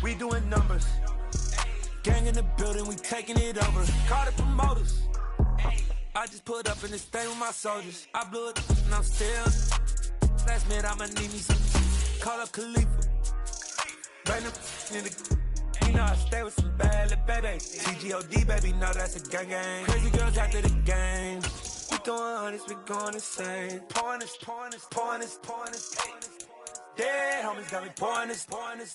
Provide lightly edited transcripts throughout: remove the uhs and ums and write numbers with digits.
We doing numbers. Gang in the building, we taking it over. Call the promoters. I just put up in this thing with my soldiers. I blew it and I'm still. Last minute I'ma need me some. Call up Khalifa. Random in the. You know I stay with some bad little baby. TGOD baby, know that's a gang gang. Crazy girls after the game. We throwing hundreds, we going insane. Pouring this. Dead homies got me pouring this.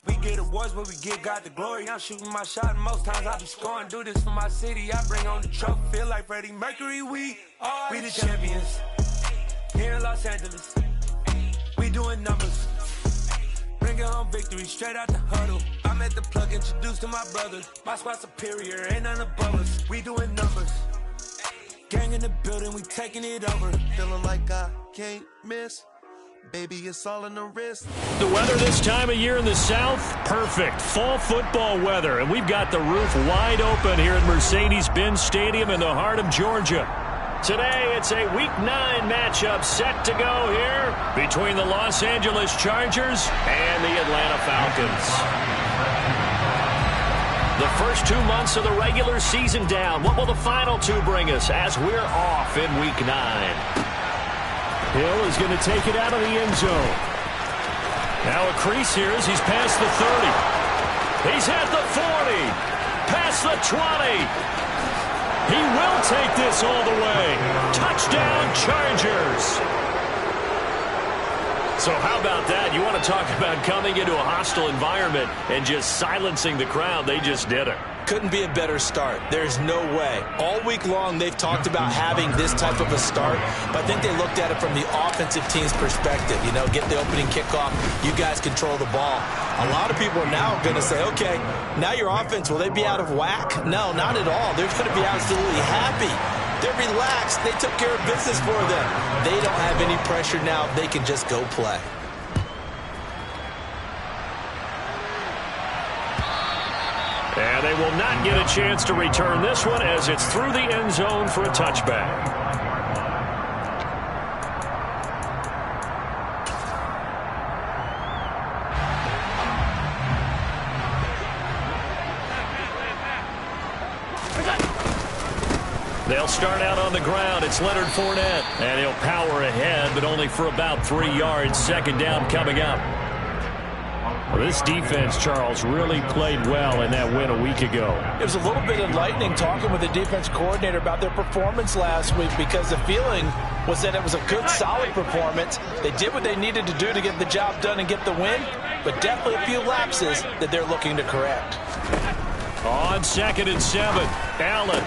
We get awards, but we give God the glory. I'm shooting my shot, and most times I be scoring. Do this for my city, I bring on the trophy. Feel like Freddie Mercury, we the champions. Here in Los Angeles, we doing numbers. Bringing home victory, straight out the huddle. I'm at the plug, introduced to my brother. My squad superior, ain't none above us. We doing numbers. Gang in the building, we taking it over. Feeling like I can't miss. Baby, it's all in the wrist. The weather this time of year in the South, perfect. Fall football weather, and we've got the roof wide open here at Mercedes-Benz Stadium in the heart of Georgia. Today, it's a Week 9 matchup set to go here between the Los Angeles Chargers and the Atlanta Falcons. The first 2 months of the regular season down. What will the final 2 bring us as we're off in Week 9? Hill is going to take it out of the end zone. Now a crease here as he's past the 30. He's at the 40. Past the 20. He will take this all the way. Touchdown, Chargers. So how about that? You want to talk about coming into a hostile environment and just silencing the crowd. They just did it. Couldn't be a better start. There's no way. All week long, they've talked about having this type of a start, but I think they looked at it from the offensive team's perspective. You know, get the opening kickoff. You guys control the ball. A lot of people are now going to say, okay, now your offense, will they be out of whack? No, not at all. They're going to be absolutely happy. They're relaxed. They took care of business for them. They don't have any pressure now. They can just go play. And they will not get a chance to return this one as it's through the end zone for a touchback. They'll start out on the ground. It's Leonard Fournette. And he'll power ahead, but only for about 3 yards. Second down coming up. Well, this defense, Charles, really played well in that win a week ago. It was a little bit enlightening talking with the defense coordinator about their performance last week because the feeling was that it was a good, solid performance. They did what they needed to do to get the job done and get the win, but definitely a few lapses that they're looking to correct. On 2nd and 7, Allen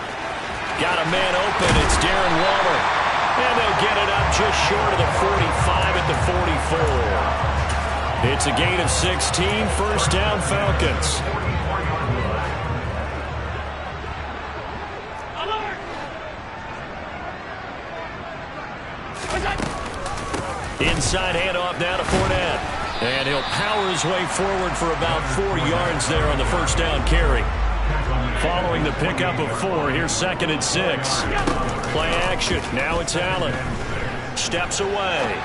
got a man open. It's Darren Waller. And they'll get it up just short of the 45 at the 44. It's a gain of 16, first down Falcons. Inside handoff now to Fournette. And he'll power his way forward for about 4 yards there on the first down carry. Following the pickup of 4, here's 2nd and 6. Play action. Now it's Allen. Steps away.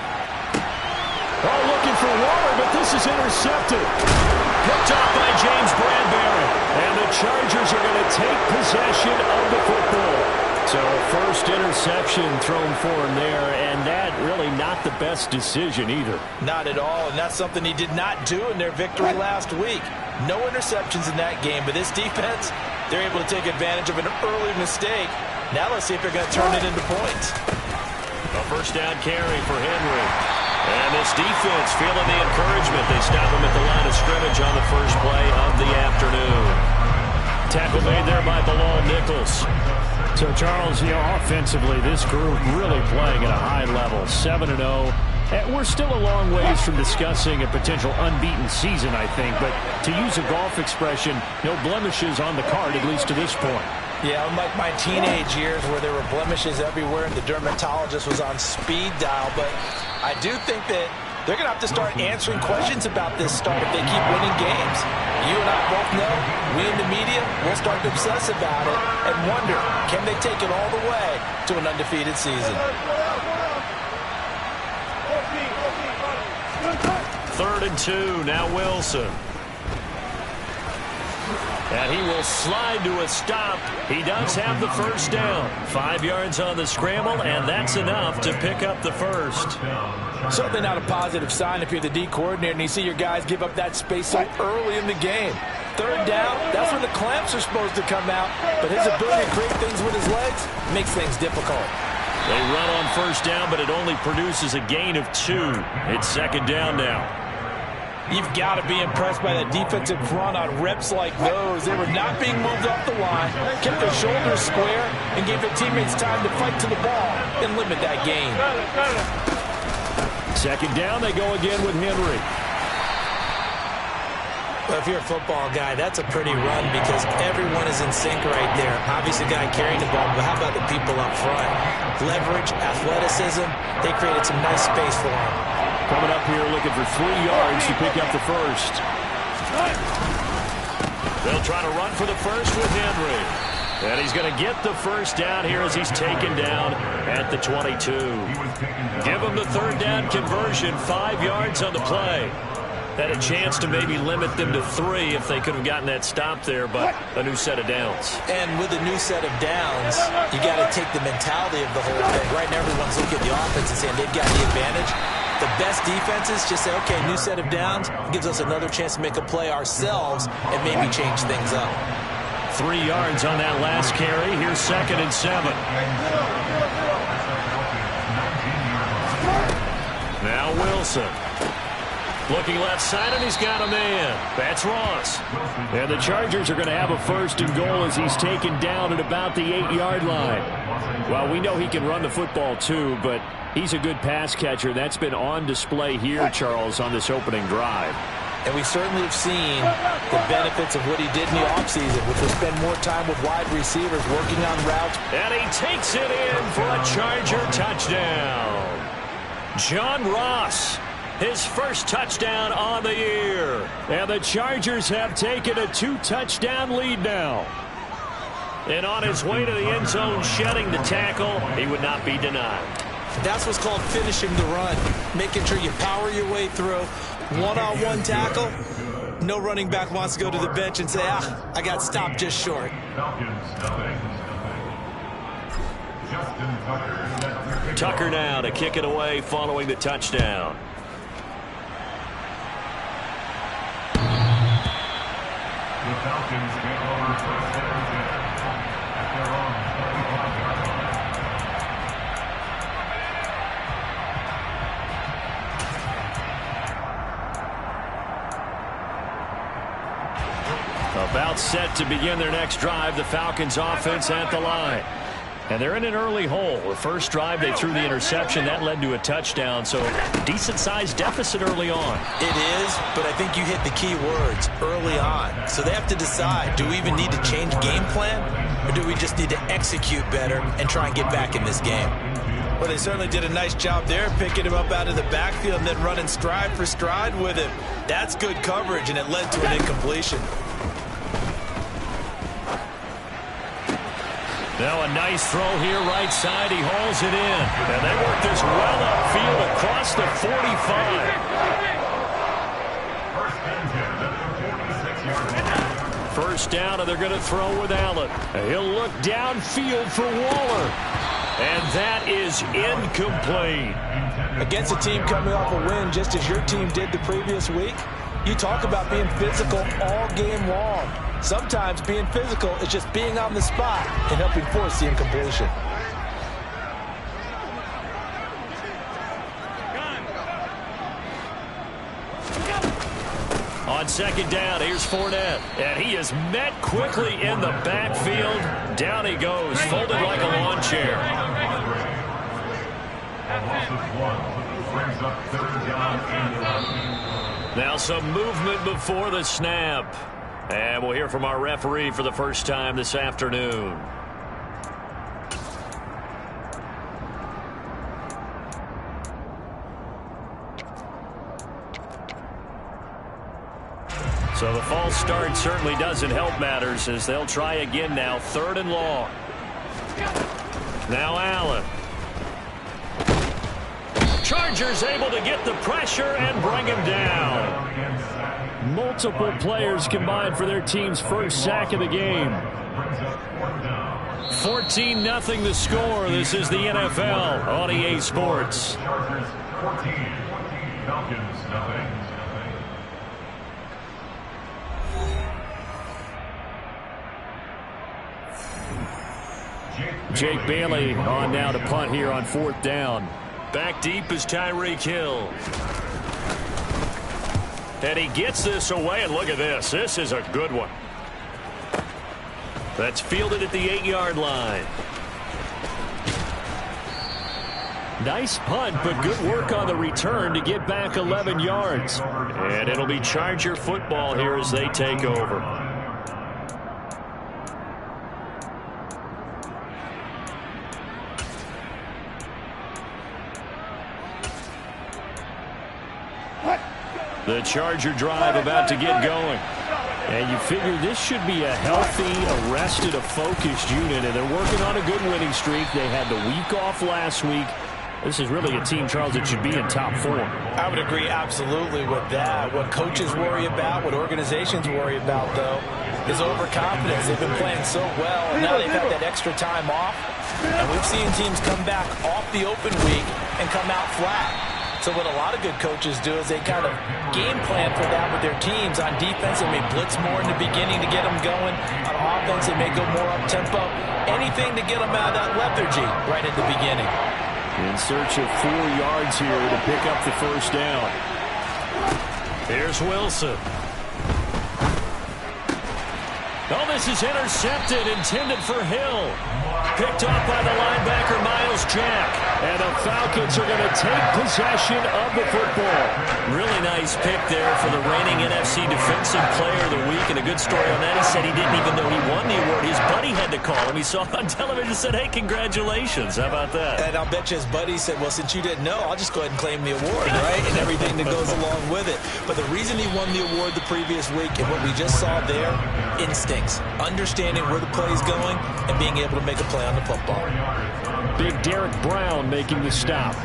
Oh, looking for Waller, but this is intercepted. Picked off by James Bradbury. And the Chargers are going to take possession of the football. So first interception thrown for him there, and that really not the best decision either. Not at all, and that's something he did not do in their victory last week. No interceptions in that game, but this defense, they're able to take advantage of an early mistake. Now let's see if they're going to turn it into points. A first down carry for Henry. And this defense feeling the encouragement. They stop him at the line of scrimmage on the first play of the afternoon. Tackle made there by Bilal Nichols. So, Charles, you know, offensively, this group really playing at a high level, 7-0. We're still a long ways from discussing a potential unbeaten season, I think. But to use a golf expression, no blemishes on the card, at least to this point. Yeah, unlike my teenage years where there were blemishes everywhere and the dermatologist was on speed dial. But I do think that they're going to have to start answering questions about this start if they keep winning games. You and I both know, we in the media, we'll start to obsess about it and wonder, can they take it all the way to an undefeated season? 3rd and 2, now Wilson. And he will slide to a stop. He does have the first down. 5 yards on the scramble, and that's enough to pick up the first. Certainly not a positive sign if you're the D coordinator and you see your guys give up that space so early in the game. Third down, that's when the clamps are supposed to come out, but his ability to create things with his legs makes things difficult. They run on first down, but it only produces a gain of 2. It's second down now. You've got to be impressed by that defensive front on reps like those. They were not being moved off the line, kept their shoulders square, and gave their teammates time to fight to the ball and limit that gain. Second down, they go again with Henry. Well, if you're a football guy, that's a pretty run because everyone is in sync right there. Obviously, the guy carrying the ball, but how about the people up front? Leverage, athleticism, they created some nice space for him. Coming up here looking for 3 yards to pick up the first. They'll try to run for the first with Henry. And he's going to get the first down here as he's taken down at the 22. Give him the third down conversion, 5 yards on the play. Had a chance to maybe limit them to 3 if they could have gotten that stop there, but a new set of downs. And with a new set of downs, you got to take the mentality of the whole thing. Right now, everyone's looking at the offense and saying they've got the advantage. The best defenses just say, okay, new set of downs gives us another chance to make a play ourselves and maybe change things up. 3 yards on that last carry. Here's 2nd and 7. Now Wilson. Looking left side, and he's got a man. That's Ross. And the Chargers are going to have a first and goal as he's taken down at about the 8-yard line. Well, we know he can run the football too, but he's a good pass catcher. That's been on display here, Charles, on this opening drive. And we certainly have seen the benefits of what he did in the offseason, which was spend more time with wide receivers working on routes. And he takes it in for a Charger touchdown. John Ross. His first touchdown on the year. And the Chargers have taken a 2-touchdown lead now. And on his way to the end zone, shedding the tackle, he would not be denied. That's what's called finishing the run. Making sure you power your way through. One-on-one tackle. No running back wants to go to the bench and say, I got stopped just short. Tucker now to kick it away following the touchdown. The Falcons get over first down at their own 25-yard line. About set to begin their next drive, the Falcons offense at the line. And they're in an early hole. The first drive, they threw the interception. That led to a touchdown, so decent-sized deficit early on. It is, but I think you hit the key words, early on. So they have to decide, do we even need to change game plan, or do we just need to execute better and try and get back in this game? Well, they certainly did a nice job there, picking him up out of the backfield and then running stride for stride with him. That's good coverage, and it led to an incompletion. Now a nice throw here right side. He hauls it in. And they work this well upfield across the 45. First down, and they're going to throw with Allen. He'll look downfield for Waller. And that is incomplete. Against a team coming off a win just as your team did the previous week, you talk about being physical all game long. Sometimes being physical is just being on the spot and helping force the incompletion. On second down, here's Fournette. And he is met quickly in the backfield. Down he goes, folded like a lawn chair. Now some movement before the snap. And we'll hear from our referee for the first time this afternoon. So the false start certainly doesn't help matters as they'll try again now. 3rd and long. Now Allen. Chargers able to get the pressure and bring him down. multiple players combined for their team's first sack of the game. 14-0 the score. This is the NFL on EA Sports. Chargers 14, Falcons nothing. Jake Bailey on now to punt here on 4th down. Back deep is Tyreek Hill. And he gets this away, and look at this. This is a good one. That's fielded at the 8-yard line. Nice punt, but good work on the return to get back 11 yards. And it'll be Charger football here as they take over. The Charger drive about to get going. And you figure this should be a healthy, arrested, a focused unit, and they're working on a good winning streak. They had the week off last week. This is really a team, Charles, that should be in top 4. I would agree absolutely with that. What coaches worry about, what organizations worry about, though, is overconfidence. They've been playing so well, and now they've had that extra time off. And we've seen teams come back off the open week and come out flat. So what a lot of good coaches do is they kind of game plan for that with their teams. On defense, they may blitz more in the beginning to get them going. On offense, they may go more up-tempo. Anything to get them out of that lethargy right at the beginning. In search of 4 yards here to pick up the first down. Here's Wilson. Oh, this is intercepted, intended for Hill. Picked off by the linebacker, Miles Jack. And the Falcons are going to take possession of the football. Really nice pick there for the reigning NFC Defensive Player of the Week. And a good story on that, he said he didn't even know he won the award. His buddy had to call him. He saw it on television and said, hey, congratulations. How about that? And I'll bet you his buddy said, well, since you didn't know, I'll just go ahead and claim the award, right? And everything that goes along with it. But the reason he won the award the previous week and what we just saw there, instincts, understanding where the play is going and being able to make a play on the football. Big Derek Brown making the stop.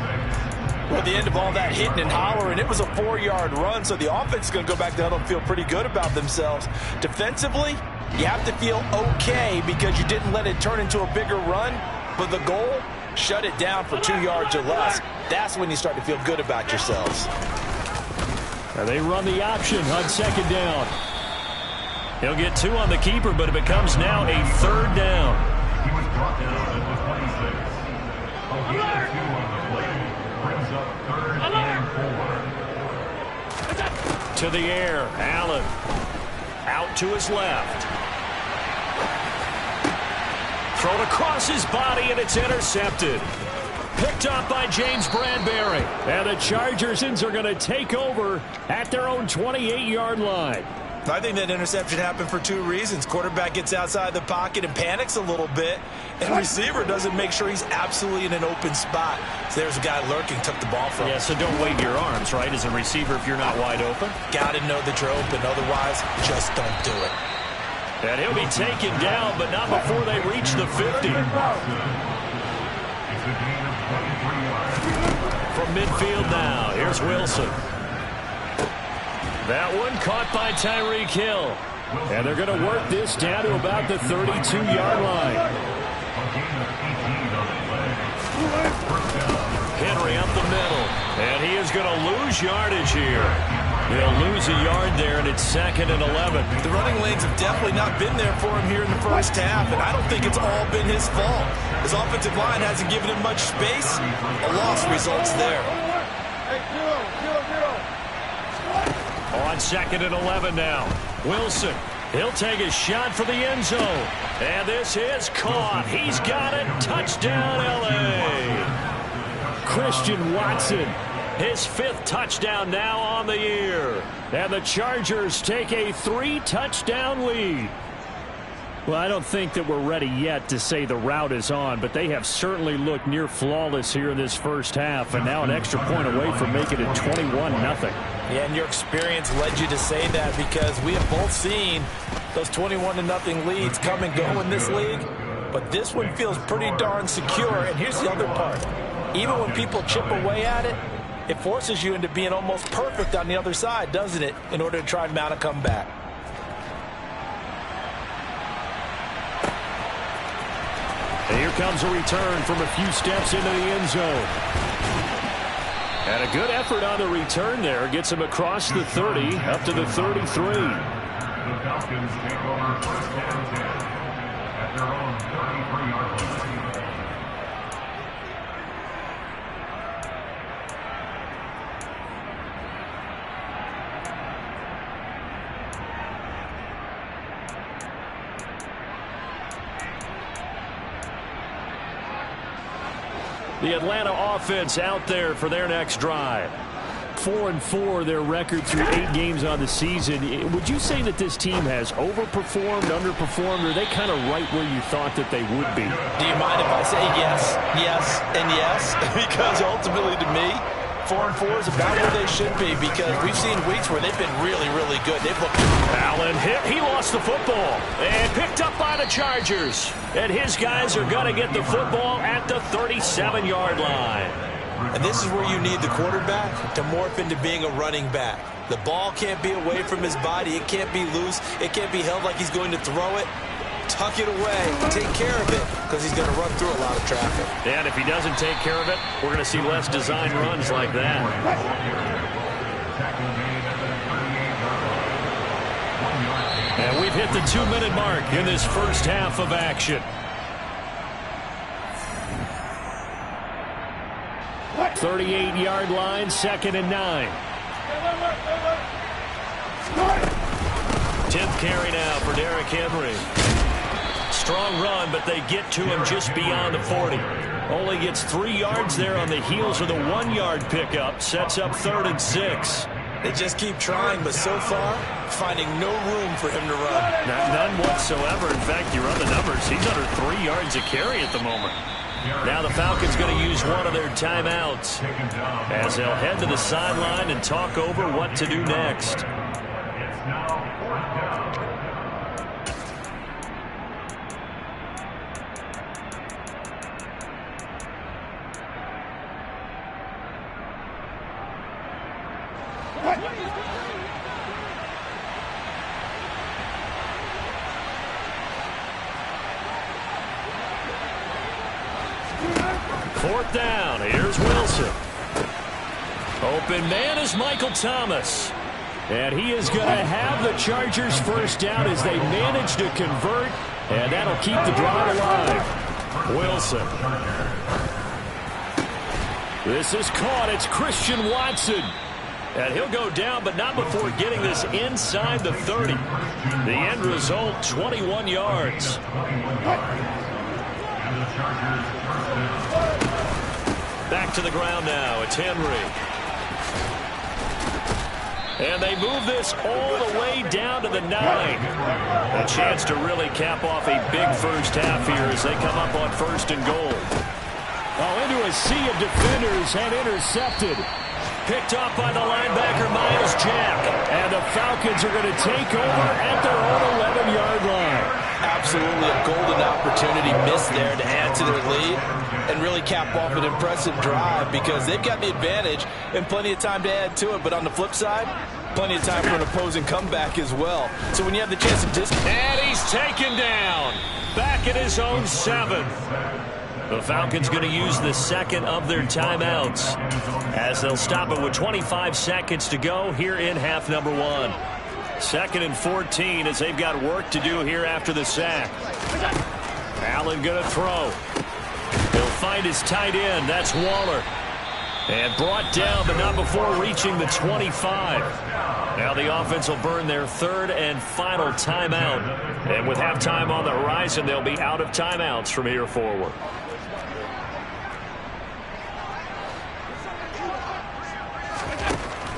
Well, at the end of all that hitting and hollering, it was a 4-yard run, so the offense is going to go back to huddle and feel pretty good about themselves. Defensively, you have to feel okay because you didn't let it turn into a bigger run, but the goal, shut it down for 2 yards or less. That's when you start to feel good about yourselves. And they run the option on 2nd down. He'll get 2 on the keeper, but it becomes now a 3rd down. He was brought down at the 26. A gain of 2 on the play. Brings up 3rd and 4. To the air, Allen. Out to his left. Thrown across his body, and it's intercepted. Picked up by James Bradbury. And the Chargersons are going to take over at their own 28-yard line. I think that interception happened for 2 reasons. Quarterback gets outside the pocket and panics a little bit, and receiver doesn't make sure he's absolutely in an open spot. So there's a guy lurking, took the ball from him. Yeah, so don't wave your arms, right, as a receiver if you're not wide open. Got to know that you're open. Otherwise, just don't do it. And he'll be taken down, but not before they reach the 50. It's a gain of 23 yards. From midfield now, here's Wilson. That one caught by Tyreek Hill. And they're going to work this down to about the 32-yard line. Henry up the middle. And he is going to lose yardage here. He'll lose a yard there, and it's 2nd and 11. The running lanes have definitely not been there for him here in the first half, and I don't think it's all been his fault. His offensive line hasn't given him much space. A loss results there. On 2nd and 11 now. Wilson, he'll take a shot for the end zone. And this is caught. He's got it. Touchdown, L.A. Christian Watson. His 5th touchdown now on the year. And the Chargers take a 3-touchdown lead. Well, I don't think that we're ready yet to say the route is on, but they have certainly looked near flawless here in this first half, and now an extra point away from making it 21-0. Yeah, and your experience led you to say that because we have both seen those 21-0 leads come and go in this league, but this one feels pretty darn secure. And here's the other part. Even when people chip away at it, it forces you into being almost perfect on the other side, doesn't it, in order to try and mount a comeback. And here comes a return from a few steps into the end zone. And a good effort on the return there. Gets him across the 30, up to the 33. The Falcons take over first and 10 at their own 33-yard line. The Atlanta offense out there for their next drive. 4-4 their record through 8 games on the season. Would you say that this team has overperformed, underperformed, or are they kind of right where you thought that they would be? Do you mind if I say yes, yes, and yes? Because ultimately to me, 4-4 is about where they should be, because we've seen weeks where they've been really, really good. They've looked... Allen hit. He lost the football and picked up by the Chargers. And his guys are going to get the football at the 37-yard line. And this is where you need the quarterback to morph into being a running back. The ball can't be away from his body. It can't be loose. It can't be held like he's going to throw it. Tuck it away. Take care of it, because he's going to run through a lot of traffic. And if he doesn't take care of it, we're going to see less design runs like that. And we've hit the 2-minute mark in this first half of action. 38-yard line, 2nd and 9. 10th carry now for Derrick Henry. Strong run, but they get to him just beyond the 40. Only gets 3 yards there on the heels of the 1-yard pickup. Sets up 3rd and 6. They just keep trying, but so far, finding no room for him to run. None whatsoever. In fact, you run the numbers. He's under 3 yards a carry at the moment. Now the Falcons going to use one of their timeouts as they'll head to the sideline and talk over what to do next. It's now 4th down. Fourth down. Here's Wilson. Open man is Michael Thomas. And he is going to have the Chargers first down as they manage to convert. And that'll keep the drive alive. Wilson. This is caught. It's Christian Watson. And he'll go down, but not before getting this inside the 30. The end result, 21 yards. Back to the ground now. It's Henry. And they move this all the way down to the 9. A chance to really cap off a big first half here as they come up on 1st and goal. Oh, into a sea of defenders and intercepted. Picked off by the linebacker, Miles Jack. And the Falcons are going to take over at their own 11-yard line. Absolutely a golden opportunity missed there to add to their lead and really cap off an impressive drive, because they've got the advantage and plenty of time to add to it. But on the flip side, plenty of time for an opposing comeback as well. So when you have the chance to and he's taken down. Back at his own 7. The Falcons going to use the 2nd of their timeouts as they'll stop it with 25 seconds to go here in half number 1. 2nd and 14 as they've got work to do here after the sack. Allen going to throw. He'll find his tight end. That's Waller. And brought down, but not before reaching the 25. Now the offense will burn their 3rd and final timeout. And with halftime on the horizon, they'll be out of timeouts from here forward.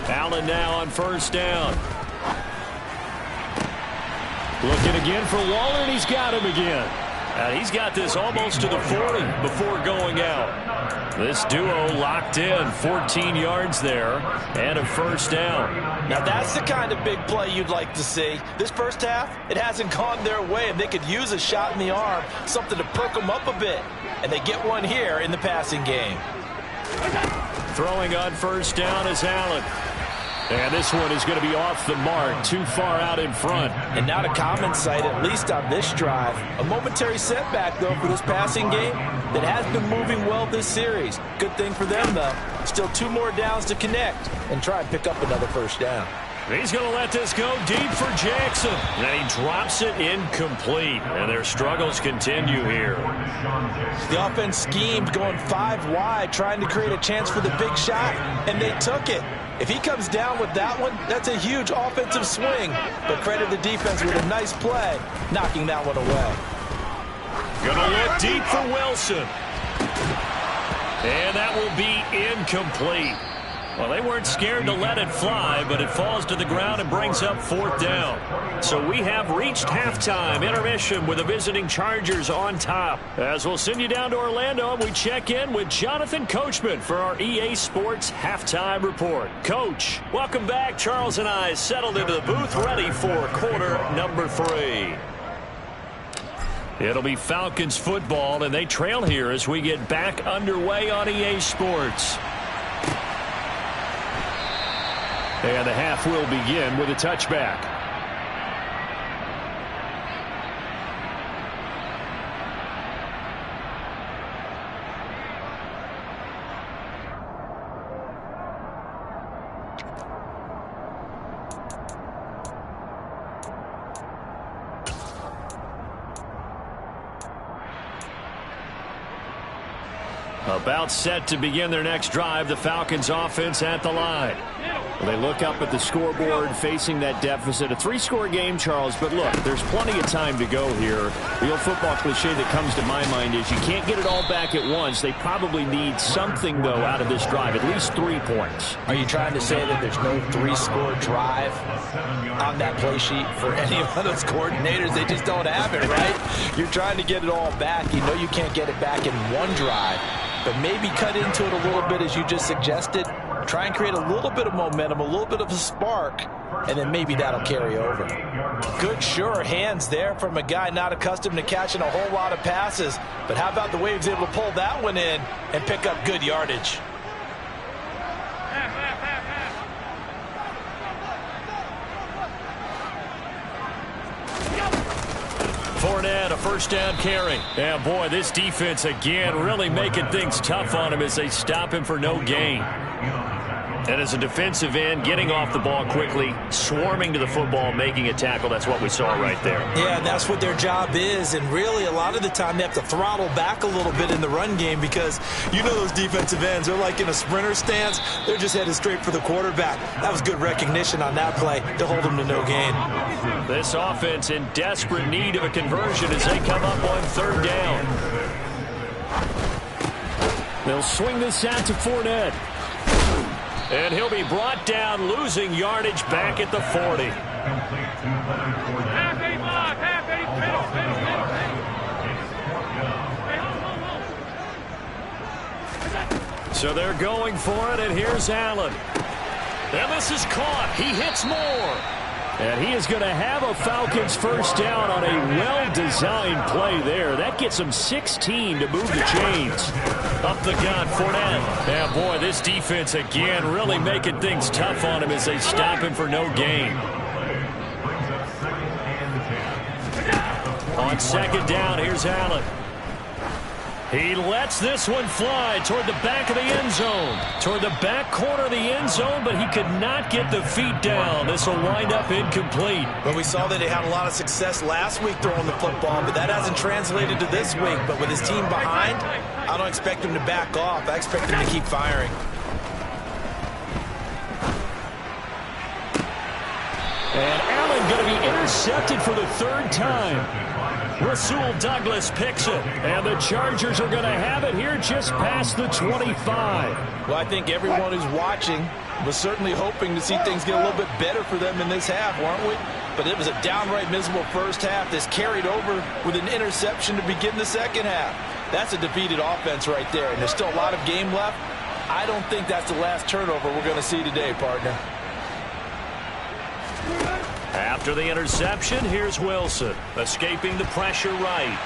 Allen now on 1st down. Looking again for Waller, and he's got him again. And he's got this almost to the 40 before going out. This duo locked in, 14 yards there, and a 1st down. Now that's the kind of big play you'd like to see. This first half, it hasn't gone their way, and they could use a shot in the arm, something to perk them up a bit. And they get one here in the passing game. Throwing on first down is Allen. And this one is going to be off the mark, too far out in front. And not a common sight, at least on this drive. A momentary setback, though, for this passing game that has been moving well this series. Good thing for them, though. Still 2 more downs to connect and try and pick up another first down. He's going to let this go deep for Jackson. And he drops it incomplete. And their struggles continue here. The offense schemed going 5 wide, trying to create a chance for the big shot, and they took it. If he comes down with that one, that's a huge offensive swing. But credit the defense with a nice play, knocking that one away. Gonna look deep for Wilson. And that will be incomplete. Well, they weren't scared to let it fly, but it falls to the ground and brings up 4th down. So we have reached halftime intermission with the visiting Chargers on top. As we'll send you down to Orlando, and we check in with Jonathan Coachman for our EA Sports Halftime Report. Coach, welcome back. Charles and I settled into the booth, ready for quarter number 3. It'll be Falcons football, and they trail here as we get back underway on EA Sports. And the half will begin with a touchback. About set to begin their next drive, the Falcons offense at the line. They look up at the scoreboard facing that deficit. A 3-score game, Charles, but look, there's plenty of time to go here. The old football cliche that comes to my mind is you can't get it all back at once. They probably need something, though, out of this drive, at least 3 points. Are you trying to say that there's no 3-score drive on that play sheet for any of those coordinators? They just don't have it, right? You're trying to get it all back. You know you can't get it back in one drive, but maybe cut into it a little bit as you just suggested. Try and create a little bit of momentum, a little bit of a spark, and then maybe that'll carry over. Good, sure hands there from a guy not accustomed to catching a whole lot of passes. But how about the way he was able to pull that one in and pick up good yardage? Fournette, a first down carry. Yeah, boy, this defense again really making things tough on him as they stop him for no gain. And as a defensive end, getting off the ball quickly, swarming to the football, making a tackle, that's what we saw right there. Yeah, and that's what their job is. And really, a lot of the time, they have to throttle back a little bit in the run game because you know those defensive ends, they're like in a sprinter stance. They're just headed straight for the quarterback. That was good recognition on that play to hold them to no gain. This offense in desperate need of a conversion as they come up on 3rd down. They'll swing this out to Fournette. And he'll be brought down, losing yardage back at the 40. So they're going for it, and here's Allen. And this is caught. He hits more. And he is going to have a Falcons first down on a well-designed play there. That gets him 16 to move the chains. Up the gut, Fournette. Yeah, boy, this defense again really making things tough on him as they stop him for no gain. On 2nd down, here's Allen. He lets this one fly toward the back of the end zone. Toward the back corner of the end zone, but he could not get the feet down. This will wind up incomplete. Well, we saw that he had a lot of success last week throwing the football, but that hasn't translated to this week. But with his team behind, I don't expect him to back off. I expect him to keep firing. And Allen going to be intercepted for the 3rd time. Rasul Douglas picks it, and the Chargers are going to have it here just past the 25. Well, I think everyone who's watching was certainly hoping to see things get a little bit better for them in this half, weren't we? But it was a downright miserable first half that's carried over with an interception to begin the second half. That's a defeated offense right there, and there's still a lot of game left. I don't think that's the last turnover we're going to see today, partner. After the interception, here's Wilson, escaping the pressure right.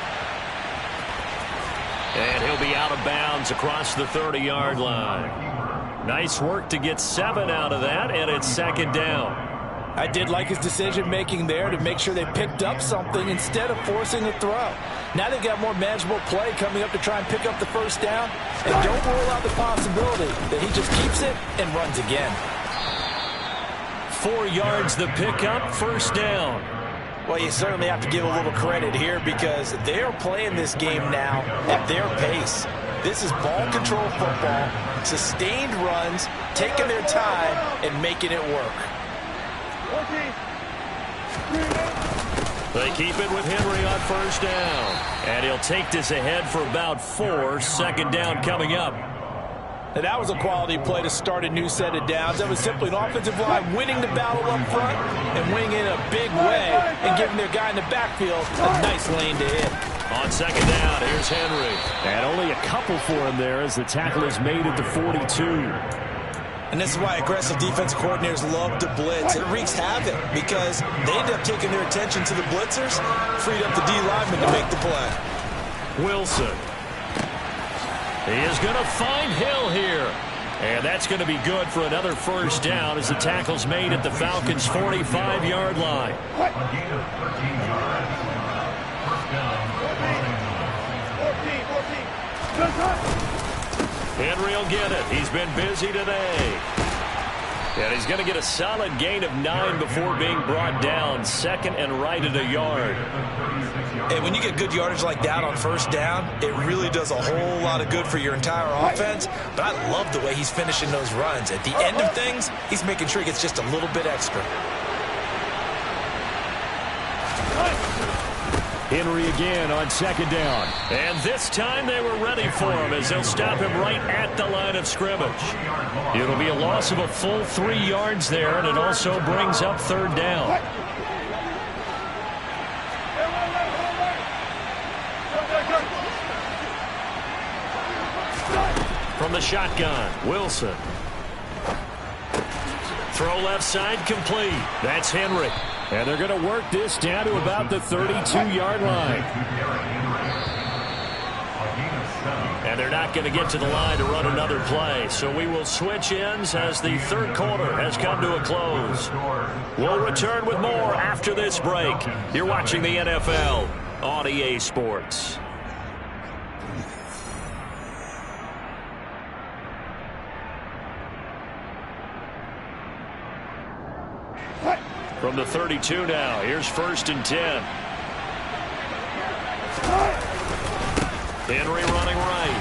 And he'll be out of bounds across the 30-yard line. Nice work to get 7 out of that, and it's second down. I did like his decision-making there to make sure they picked up something instead of forcing the throw. Now they've got more manageable play coming up to try and pick up the first down. And don't rule out the possibility that he just keeps it and runs again. 4 yards the pickup, first down. Well, you certainly have to give a little credit here because they're playing this game now at their pace. This is ball control football, sustained runs, taking their time, and making it work. They keep it with Henry on first down. And he'll take this ahead for about 4. Second down coming up. And that was a quality play to start a new set of downs. That was simply an offensive line winning the battle up front and winning in a big way and giving their guy in the backfield a nice lane to hit. On second down, here's Henry. And only a couple for him there as the tackle is made at the 42. And this is why aggressive defense coordinators love to blitz. It wreaks havoc because they end up taking their attention to the blitzers, freed up the D lineman to make the play. Wilson. He is going to find Hill here. And that's going to be good for another first down as the tackle's made at the Falcons' 45-yard line. Henry will get it. He's been busy today. And he's going to get a solid gain of 9 before being brought down. Second and right at a yard. And when you get good yardage like that on first down, it really does a whole lot of good for your entire offense. But I love the way he's finishing those runs. At the end of things, he's making sure he gets just a little bit extra. Henry again on second down. And this time they were ready for him as they'll stop him right at the line of scrimmage. It'll be a loss of a full 3 yards there, and it also brings up third down. From the shotgun, Wilson. Throw left side complete. That's Henry. And they're going to work this down to about the 32-yard line. And they're not going to get to the line to run another play. So we will switch ends as the third quarter has come to a close. We'll return with more after this break. You're watching the NFL on EA Sports. From the 32 now, here's first and 10. Henry running right.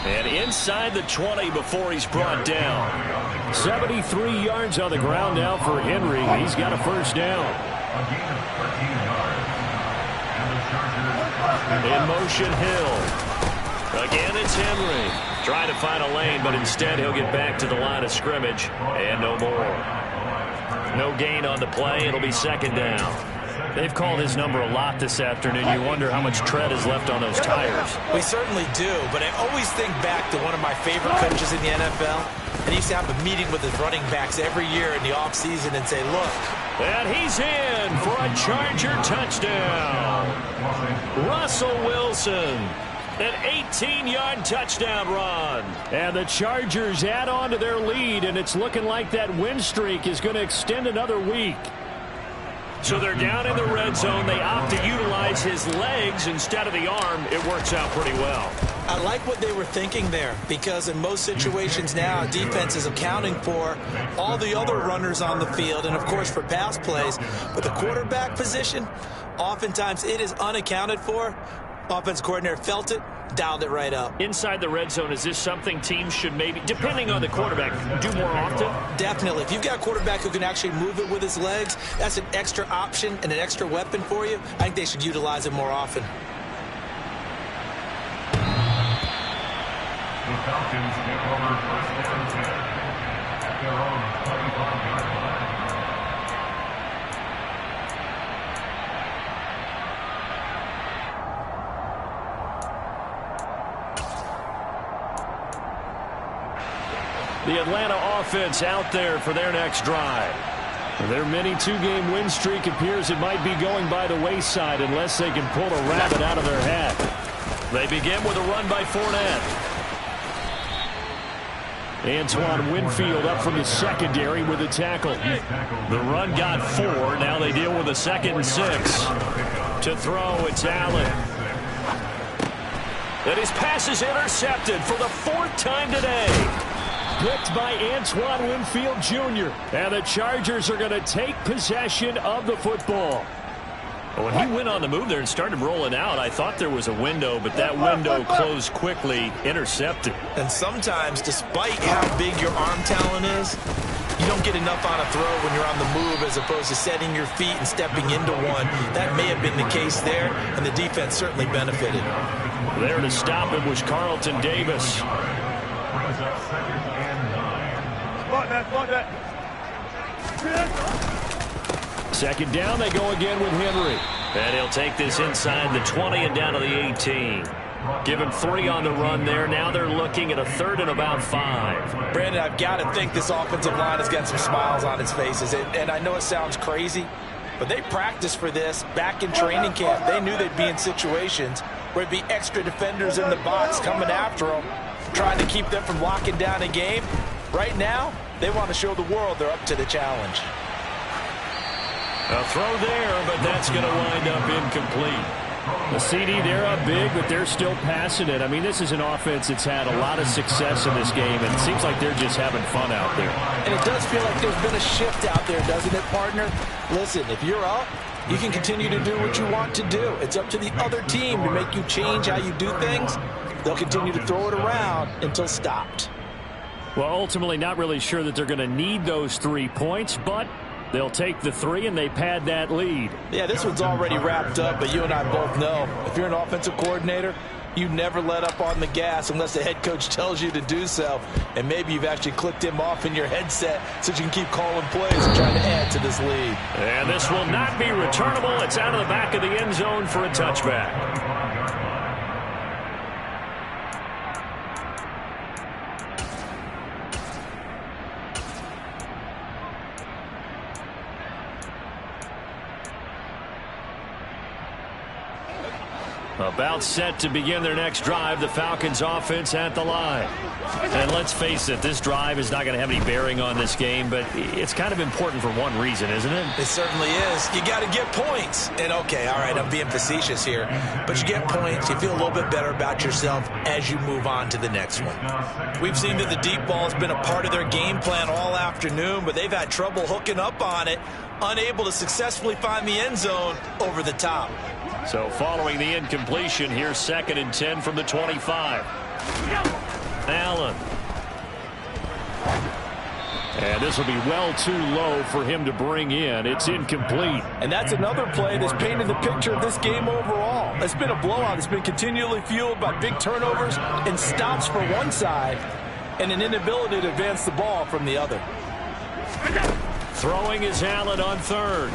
And inside the 20 before he's brought down. 73 yards on the ground now for Henry. He's got a first down. In motion, Hill. Again, it's Henry. Trying to find a lane, but instead he'll get back to the line of scrimmage. And no more. No gain on the play. It'll be second down. They've called his number a lot this afternoon. You wonder how much tread is left on those tires. We certainly do, but I always think back to one of my favorite coaches in the NFL. And he used to have a meeting with his running backs every year in the offseason and say, look. And he's in for a Charger touchdown. Russell Wilson. An 18-yard touchdown run. And the Chargers add on to their lead, and it's looking like that win streak is going to extend another week. So they're down in the red zone. They opt to utilize his legs instead of the arm. It works out pretty well. I like what they were thinking there because in most situations now, defense is accounting for all the other runners on the field and, of course, for pass plays. But the quarterback position, oftentimes it is unaccounted for. Offense coordinator felt it, dialed it right up. Inside the red zone, is this something teams should maybe, depending on the quarterback, do more often? Definitely. If you've got a quarterback who can actually move it with his legs, that's an extra option and an extra weapon for you. I think they should utilize it more often. The Falcons get over first and 10 at their own 25-yard line. The Atlanta offense out there for their next drive. Their mini 2-game win streak appears it might be going by the wayside unless they can pull a rabbit out of their hat. They begin with a run by Fournette. Antoine Winfield up from the secondary with a tackle. The run got 4. Now they deal with a 2nd and 6. To throw, it's Allen. And his pass is intercepted for the 4th time today. Picked by Antoine Winfield Jr. And the Chargers are going to take possession of the football. When he went on the move there and started rolling out, I thought there was a window, but that window closed quickly, intercepted. And sometimes, despite how big your arm talent is, you don't get enough on a throw when you're on the move as opposed to setting your feet and stepping into one. That may have been the case there, and the defense certainly benefited. There to stop it was Carlton Davis. Second down, they go again with Henry. And he'll take this inside the 20 and down to the 18. Give him 3 on the run there. Now they're looking at a 3rd and about 5. Brandon, I've got to think this offensive line has got some smiles on its faces. And I know it sounds crazy, but they practiced for this back in training camp. They knew they'd be in situations where there'd be extra defenders in the box coming after them, trying to keep them from locking down a game. Right now, they want to show the world they're up to the challenge. A throw there, but that's going to wind up incomplete. The CD, they're up big, but they're still passing it. I mean, this is an offense that's had a lot of success in this game, and it seems like they're just having fun out there. And it does feel like there's been a shift out there, doesn't it, partner? Listen, if you're up, you can continue to do what you want to do. It's up to the other team to make you change how you do things. They'll continue to throw it around until stopped. Well, ultimately, not really sure that they're going to need those 3 points, but they'll take the 3 and they pad that lead. Yeah, this one's already wrapped up, but you and I both know if you're an offensive coordinator, you never let up on the gas unless the head coach tells you to do so. And maybe you've actually clicked him off in your headset so you can keep calling plays and trying to add to this lead. And this will not be returnable. It's out of the back of the end zone for a touchback. About set to begin their next drive, the Falcons offense at the line. And let's face it, this drive is not going to have any bearing on this game, but it's kind of important for one reason, isn't it? It certainly is. You got to get points. And okay, all right, I'm being facetious here, but you get points, you feel a little bit better about yourself as you move on to the next one. We've seen that the deep ball has been a part of their game plan all afternoon, but they've had trouble hooking up on it, unable to successfully find the end zone over the top. So following the incompletion, here's 2nd and 10 from the 25. Allen. And this will be well too low for him to bring in. It's incomplete. And that's another play that's painted the picture of this game overall. It's been a blowout. It's been continually fueled by big turnovers and stops for one side and an inability to advance the ball from the other. Throwing is Allen on 3rd.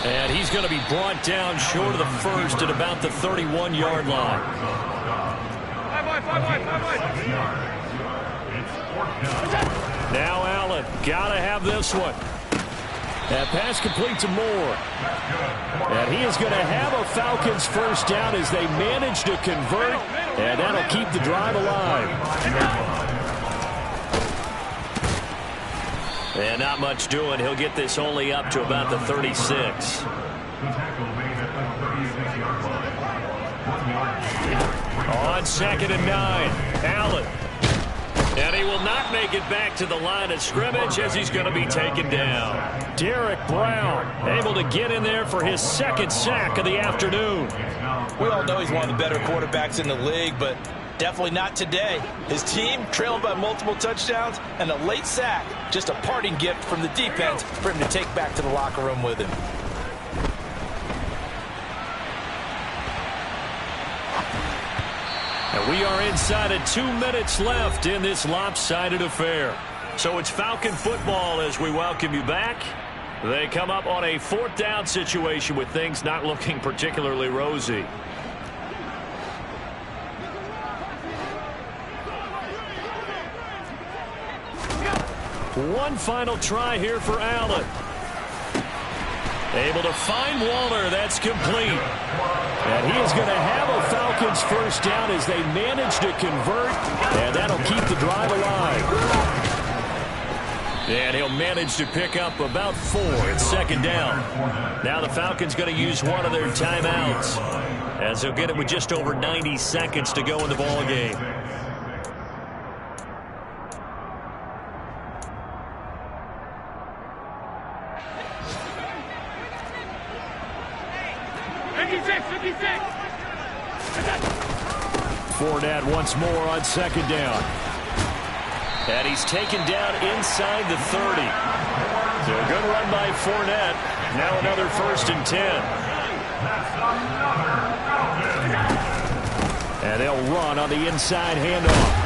And he's going to be brought down short of the 1st at about the 31-yard line. Now Allen, got to have this one. That pass complete to Moore. And he is going to have a Falcons 1st down as they manage to convert. And that'll keep the drive alive. And not much doing. He'll get this only up to about the 36. On 2nd and 9, Allen. And he will not make it back to the line of scrimmage as he's going to be taken down. Derek Brown able to get in there for his 2nd sack of the afternoon. We all know he's one of the better quarterbacks in the league, but definitely not today. His team trailing by multiple touchdowns and a late sack, just a parting gift from the defense for him to take back to the locker room with him. And we are inside of 2 minutes left in this lopsided affair. So it's Falcon football as we welcome you back. They come up on a 4th down situation with things not looking particularly rosy. One final try here for Allen. Able to find Waller. That's complete. And he is going to have a Falcons first down as they manage to convert, and that'll keep the drive alive. And he'll manage to pick up about 4 at second down. Now the Falcons going to use one of their timeouts, as they'll get it with just over 90 seconds to go in the ball game. Fournette once more on second down. And he's taken down inside the 30. So a good run by Fournette. Now another 1st and 10. And they'll run on the inside handoff.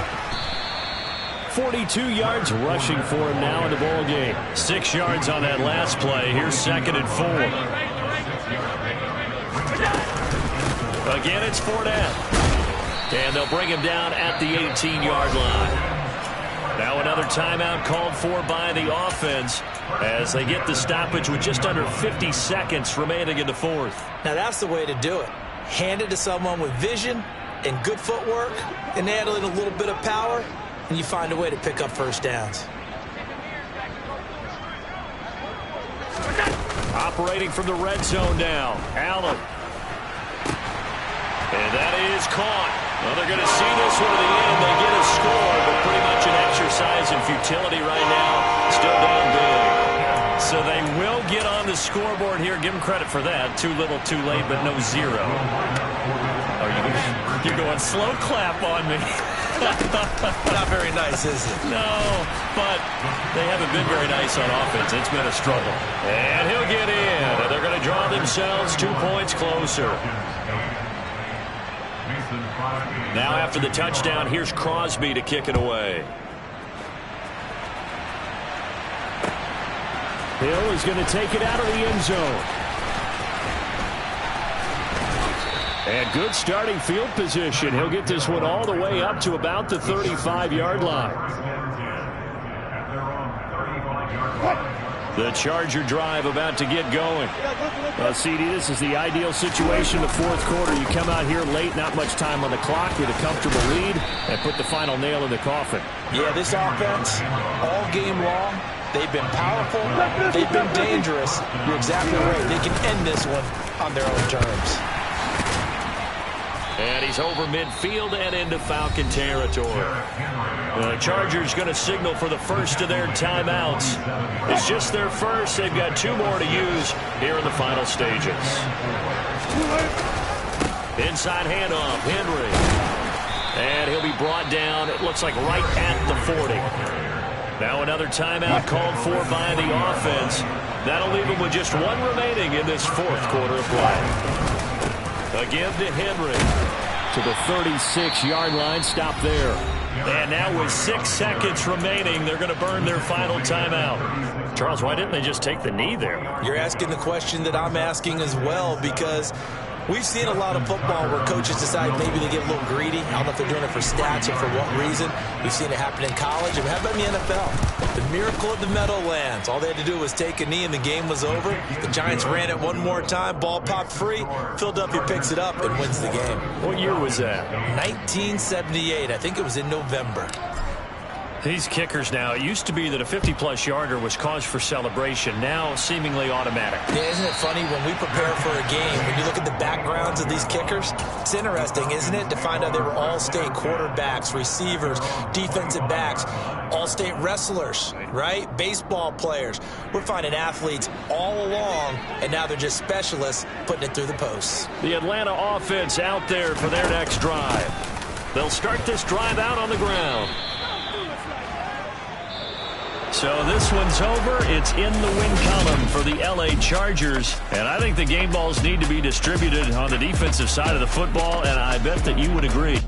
42 yards rushing for him now in the ball game. 6 yards on that last play. Here's 2nd and 4. Again, it's Fournette. And they'll bring him down at the 18-yard line. Now another timeout called for by the offense as they get the stoppage with just under 50 seconds remaining in the 4th. Now that's the way to do it. Hand it to someone with vision and good footwork and add in a little bit of power, and you find a way to pick up first downs. Operating from the red zone now. Allen. And that is caught. Well, they're going to see this one to the end. They get a score, but pretty much an exercise in futility right now. Still down big. So they will get on the scoreboard here. Give them credit for that. Too little, too late, but no 0. You're going slow clap on me. Not very nice, is it? No, but they haven't been very nice on offense. It's been a struggle. And he'll get in. And they're going to draw themselves 2 points closer. Now after the touchdown, here's Crosby to kick it away. Hill is going to take it out of the end zone. And good starting field position. He'll get this one all the way up to about the 35-yard line. The Charger drive about to get going. Well, CD, this is the ideal situation in the 4th quarter. You come out here late, not much time on the clock with a comfortable lead, and put the final nail in the coffin. Yeah, this offense, all game long, they've been powerful, they've been dangerous. You're exactly right. They can end this one on their own terms. And he's over midfield and into Falcon territory. The Chargers going to signal for the first of their timeouts. It's just their first. They've got 2 more to use here in the final stages. Inside handoff, Henry. And he'll be brought down, it looks like right at the 40. Now another timeout called for by the offense. That'll leave him with just 1 remaining in this 4th quarter of play. Again to Henry. To the 36-yard line, stop there. And now with 6 seconds remaining, they're going to burn their final timeout. Charles, why didn't they just take the knee there? You're asking the question that I'm asking as well, because we've seen a lot of football where coaches decide maybe they get a little greedy. I don't know if they're doing it for stats or for what reason. We've seen it happen in college. And how about in the NFL? The miracle of the Meadowlands. All they had to do was take a knee and the game was over. The Giants ran it one more time. Ball popped free. Philadelphia picks it up and wins the game. What year was that? 1978. I think it was in November. These kickers now, it used to be that a 50-plus yarder was cause for celebration. Now, seemingly automatic. Yeah, isn't it funny when we prepare for a game, when you look at the backgrounds of these kickers, it's interesting, isn't it, to find out they were all-state quarterbacks, receivers, defensive backs, all-state wrestlers, right? Baseball players. We're finding athletes all along, and now they're just specialists putting it through the posts. The Atlanta offense out there for their next drive. They'll start this drive out on the ground. So this one's over. It's in the win column for the LA Chargers. And I think the game balls need to be distributed on the defensive side of the football, and I bet that you would agree.